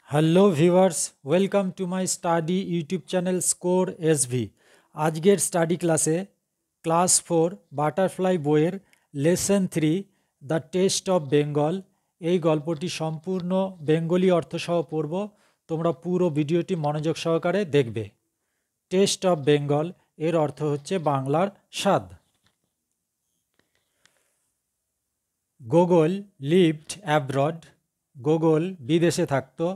Hello viewers, welcome to my study YouTube channel score SV. আজকের study ক্লাসে class 4 butterfly বইয়ের lesson 3 the taste of Bengal এই গল্পটি সম্পূর্ণ বেঙ্গলি অর্থসহ পড়ব। তোমরা পুরো ভিডিওটি মনোযোগ সহকারে দেখবে। টেস্ট অফ বেঙ্গল এর অর্থ হচ্ছে বাংলার স্বাদ। গোগল লিভড অ্যাব্রড, গোগল বিদেশে থাকতো।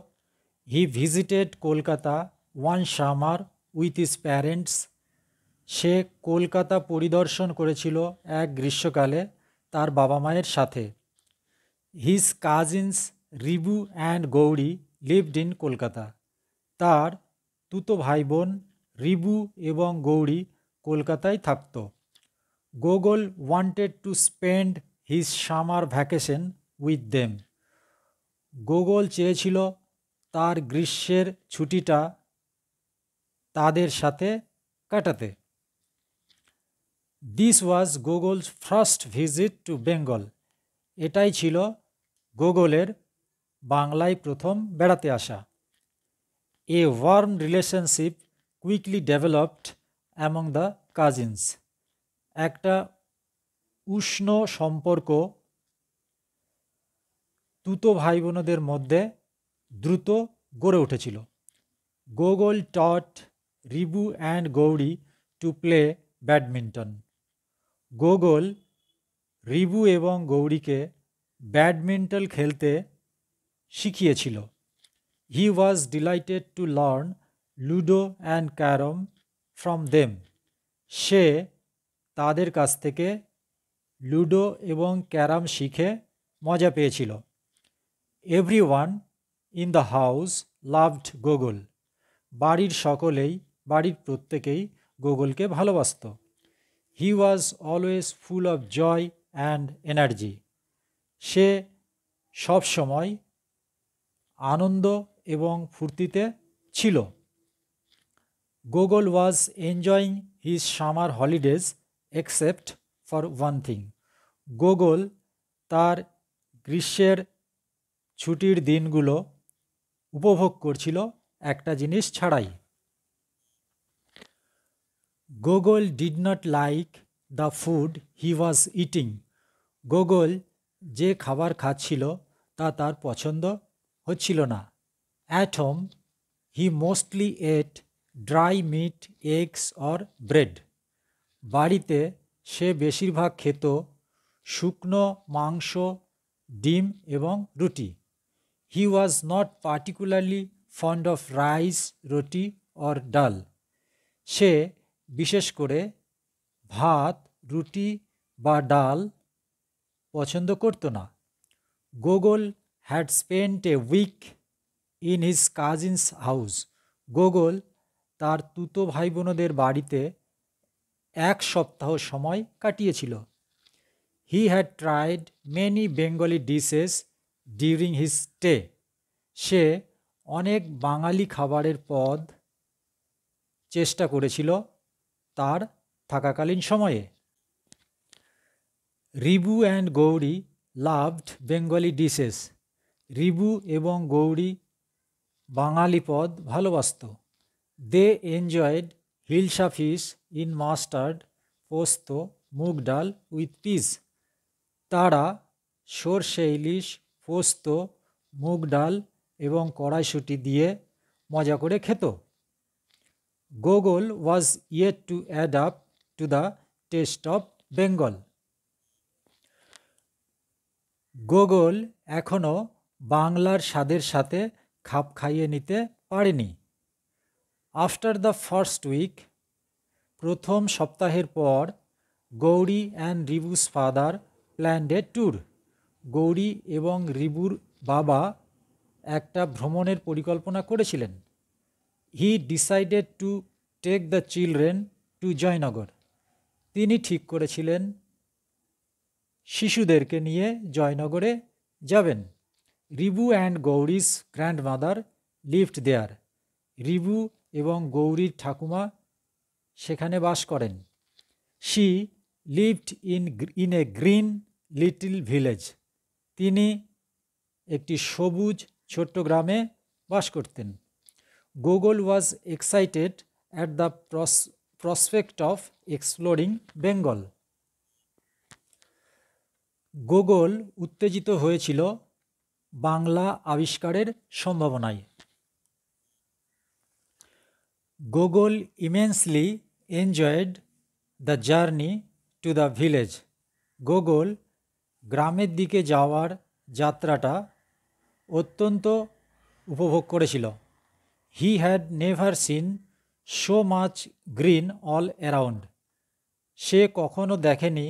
He visited Kolkata one summer with his parents, সে কলকাতা পরিদর্শন করেছিল এক গ্রীষ্মকালে তার বাবা মায়ের সাথে। His cousins Ribu and Gauri lived in Kolkata, তার তুতো ভাই বোন রিবু এবং গৌরী কলকাতায় থাকত। Gogol wanted to spend his summer vacation with them, Gogol চেয়েছিল তার গ্রীষ্মের ছুটিটা তাদের সাথে কাটাতে। This was Gogol's first visit to Bengal, এটাই ছিল গোগলের বাংলায় প্রথম বেড়াতে আসা। এ warm relationship quickly developed among the cousins, একটা উষ্ণ সম্পর্ক তুতো ভাই বোনদের মধ্যে দ্রুত গড়ে উঠেছিল। Gogol taught Ribu and Gauri to play badminton, Gogol Ribu এবং গৌরীকে ব্যাডমিন্টন খেলতে শিখিয়েছিল। He was delighted to learn ludo and carrom from them, সে তাদের কাছ থেকে লুডো এবং ক্যারাম শিখে মজা পেয়েছিল। Everyone in the house loved Gogol, বাড়ির প্রত্যেকেই গোগলকে ভালোবাসত। He was always full of joy and energy, সে সবসময় আনন্দ এবং ফুর্তিতে ছিল। Gogol was enjoying his summer holidays except for one thing, Gogol তার গ্রীষ্মের ছুটির দিনগুলো উপভোগ করছিল একটা জিনিস ছাড়াই। Gogol did not like the food he was eating, Gogol যে খাবার খাচ্ছিল তা তার পছন্দ হচ্ছিল না। At home he mostly ate dry meat eggs or bread, বাড়িতে সে বেশিরভাগ খেত শুকনো মাংস, ডিম এবং রুটি। He was not particularly fond of rice, roti or dal, সে বিশেষ করে ভাত, রুটি বা ডাল পছন্দ করত না। Gogol had spent a week in his cousins house, Gogol তার তুতো ভাই বোনদের বাড়িতে এক সপ্তাহ সময় কাটিয়েছিল। He had tried many Bengali dishes during his stay, সে অনেক বাঙালি খাবারের পদ চেষ্টা করেছিল তার থাকাকালীন সময়ে। Ribu and Gauri loved Bengali dishes, Ribu এবং গৌরী বাঙালি পদ ভালোবাসত। They enjoyed hilsa fish in mustard, posto, moong ডাল উইথ পিস, তারা সর্ষে ইলিশ, পোস্ত, মুগ ডাল এবং কড়াইশুঁটি দিয়ে মজা করে খেত। Gogol was yet to adapt to the taste of Bengal, Gogol এখনও বাংলার স্বাদের সাথে খাপ খাইয়ে নিতে পারেনি। আফটার দ্য ফার্স্ট উইক, প্রথম সপ্তাহের পর, Gauri and Ribu's father planned a tour, Gauri এবং রিবুর বাবা একটা ভ্রমণের পরিকল্পনা করেছিলেন। He decided to take the children to Joynagar, তিনি ঠিক করেছিলেন শিশুদেরকে নিয়ে জয়নগরে যাবেন। Ribu and Gauri's grandmother lived there, রিবু এবং গৌরীর ঠাকুমা সেখানে বাস করেন। She lived in a green little village, তিনি একটি সবুজ ছোট্ট গ্রামে বাস করতেন। Gogol was excited at the prospect of exploring Bengal. Gogol উত্তেজিত হয়েছিল বাংলা আবিষ্কারের সম্ভাবনায়। Gogol immensely enjoyed the journey to the village. Gogol গ্রামের দিকে যাওয়ার যাত্রাটা অত্যন্ত উপভোগ করেছিল। He had never seen so much green all around. সে কখনো দেখেনি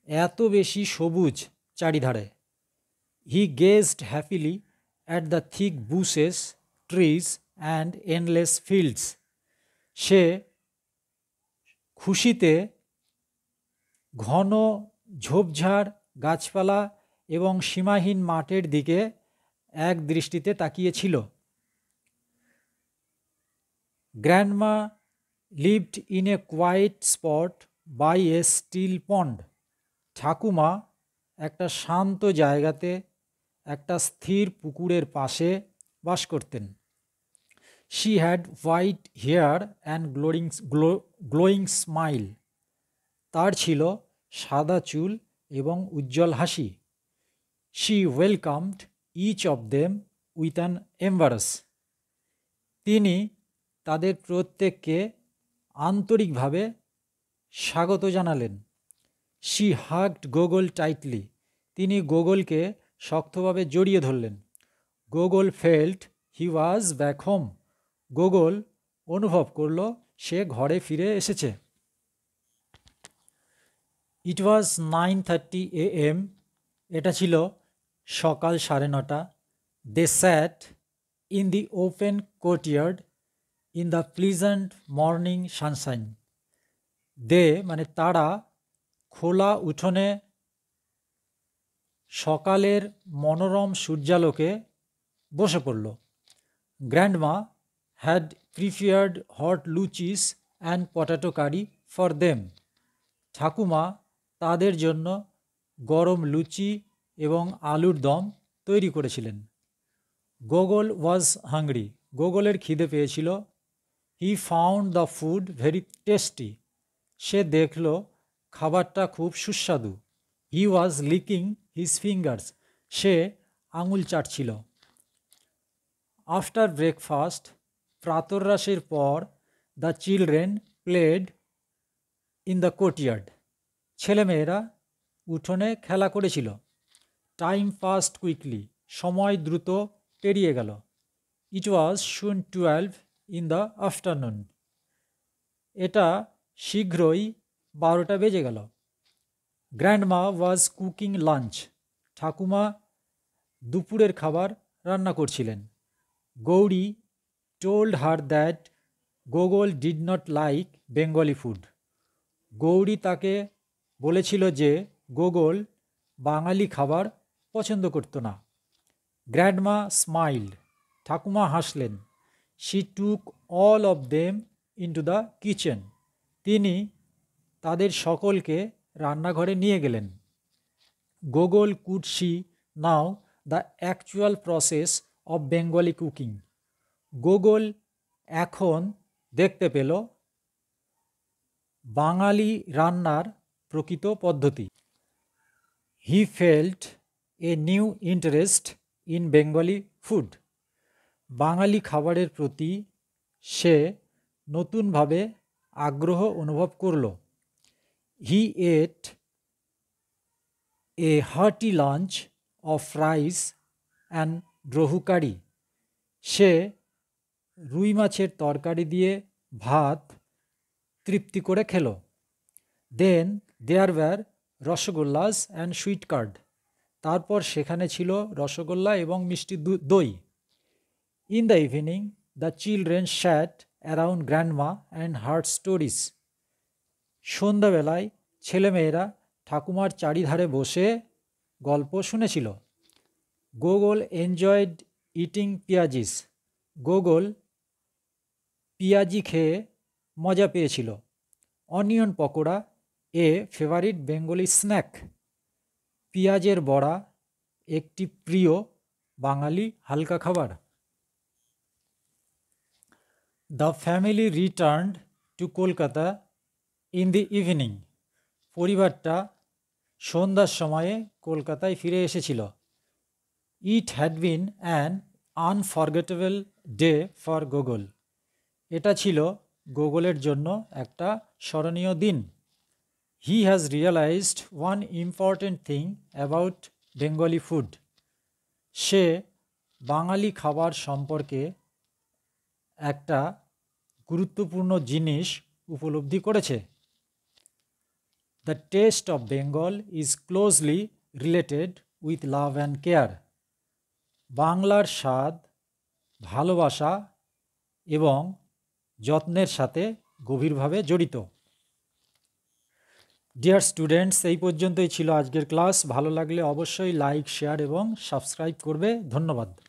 এত বেশি সবুজ চারিধারে। He gazed happily at the thick bushes, trees and endless fields. সে খুশিতে ঘন ঝোপঝাড় গাছপালা এবং সীমাহীন মাঠের দিকে এক দৃষ্টিতে তাকিয়েছিল। Grandma lived in a quiet spot by a still pond. ঠাকুমা একটা শান্ত জায়গাতে একটা স্থির পুকুরের পাশে বাস করতেন। She had white hair and glowing smile. তার ছিল সাদা চুল এবং উজ্জ্বল হাসি। She welcomed each of them with an embrace. তিনি তাদের প্রত্যেককে আন্তরিকভাবে স্বাগত জানালেন। She hugged Gogol tightly. তিনি গোগলকে শক্তভাবে জড়িয়ে ধরলেন। Gogol felt he was back home. Gogol অনুভব করল সে ঘরে ফিরে এসেছে। ইট ওয়াজ 9:30 AM। এটা ছিল সকাল 9:30। They sat in the open courtyard in the pleasant morning sunshine. They মানে তারা খোলা উঠোনে সকালের মনোরম সূর্যালোকে বসে পড়ল। Grandma had prepared hot luchis and potato curry for them. ঠাকুমা তাদের জন্য গরম লুচি এবং আলুর দম তৈরি করেছিলেন। গোগল ওয়াজ হাংরি। গোগলের খিদে পেয়েছিল। He found the food very tasty. সে দেখল খাবারটা খুব সুস্বাদু। He was licking his fingers. সে আঙুল চাটছিল। আফটার ব্রেকফাস্ট, প্রাতরাশের পর, the children played in the courtyard. ছেলেমেয়েরা উঠোনে খেলা করেছিল। Time passed quickly. সময় দ্রুত পেরিয়ে গেল। It was soon 12 in the afternoon. এটা শীঘ্রই 12টা বেজে গেল। Grandma was cooking lunch. ঠাকুমা দুপুরের খাবার রান্না করছিলেন। Gauri told her that Gogol did not like Bengali food. Gauri তাকে বলেছিল যে গোগল বাঙালি খাবার পছন্দ করত না। Grandma smiled. ঠাকুমা হাসলেন। She took all of them into the kitchen. তিনি তাদের সকলকে রান্নাঘরে নিয়ে গেলেন। Gogol could see now the actual process of Bengali cooking. Gogol এখন দেখতে পেল বাঙালি রান্নার প্রকৃত পদ্ধতি। He felt a new interest in Bengali food. বাঙালি খাবারের প্রতি সে নতুনভাবে আগ্রহ অনুভব করল। He ate a hearty lunch of rice and rohu curry. সে রুই মাছের তরকারি দিয়ে ভাত তৃপ্তি করে খেল। Then there were rasgullas and sweet curd. তারপর সেখানে ছিল রসগোল্লা এবং মিষ্টি দই। In the evening the children sat around grandma and heard stories. সন্ধ্যাবেলায় ছেলেমেয়েরা ঠাকুমার চারিধারে বসে গল্প শুনেছিল। Gogol enjoyed eating piyajis. গোগল পিয়াজি খেয়ে মজা পেয়েছিল। Onion pakora a favourite Bengali snack. পেঁয়াজের বড়া একটি প্রিয় বাঙালি হালকা খাবার। The family returned to Kolkata in the evening. পরিবারটা সন্ধ্যার সময়ে কলকাতায় ফিরে এসেছিল। It had been an unforgettable day for Gogol. এটা ছিল গোগলের জন্য একটা স্মরণীয় দিন। He has realised one important thing about Bengali food. সে বাঙালি খাবার সম্পর্কে একটা গুরুত্বপূর্ণ জিনিস উপলব্ধি করেছে। The taste of Bengal is closely related with love and care. বাংলার স্বাদ ভালোবাসা এবং যত্নের সাথে গভীরভাবে জড়িত। ডিয়ার স্টুডেন্টস, এই পর্যন্তই ছিল আজকের ক্লাস। ভালো লাগলে অবশ্যই লাইক, শেয়ার এবং সাবস্ক্রাইব করবে। ধন্যবাদ।